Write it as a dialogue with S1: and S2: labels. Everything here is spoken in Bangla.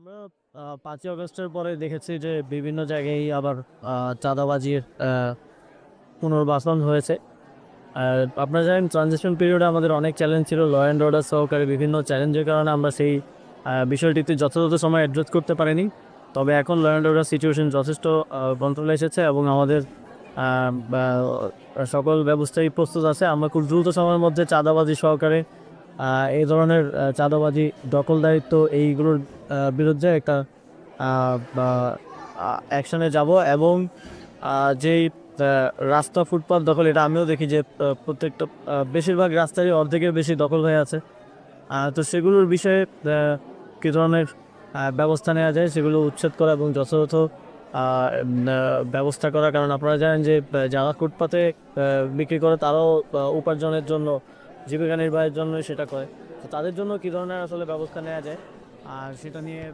S1: আমরা ৫ই আগস্টের পরে দেখেছি যে বিভিন্ন জায়গায় আবার চাঁদাবাজির পুনর্বাসন হয়েছে। আর আপনারা জানেন ট্রানজিশন পিরিয়ডে আমাদের অনেক চ্যালেঞ্জ ছিল, ল অ্যান্ড অর্ডার সহকারে বিভিন্ন চ্যালেঞ্জের কারণে আমরা সেই বিষয়টিতে যথাযথ সময় অ্যাড্রেস করতে পারিনি। তবে এখন ল অ্যান্ড অর্ডার সিচুয়েশন যথেষ্ট কন্ট্রোলে এসেছে এবং আমাদের সকল ব্যবস্থাই প্রস্তুত আছে। আমরা খুব দ্রুত সময়ের মধ্যে চাঁদাবাজি সহকারে এই ধরনের চাঁদাবাজি, দখলদারিত্ব এইগুলোর বিরুদ্ধে একটা অ্যাকশনে যাব। এবং যেই রাস্তা ফুটপাত দখল, এটা আমিও দেখি যে প্রত্যেকটা বেশিরভাগ রাস্তারই অর্ধেকের বেশি দখল হয়ে আছে। তো সেগুলোর বিষয়ে কী ধরনের ব্যবস্থা নেওয়া যায় সেগুলো উচ্ছেদ করা এবং যথাযথ ব্যবস্থা করা। কারণ আপনারা জানেন যে যারা ফুটপাতে বিক্রি করে তারাও উপার্জনের জন্য, জীবিকা নির্বাহের জন্য সেটা করে। তো তাদের জন্য কী ধরনের আসলে ব্যবস্থা নেওয়া যায় আর সেটা নিয়ে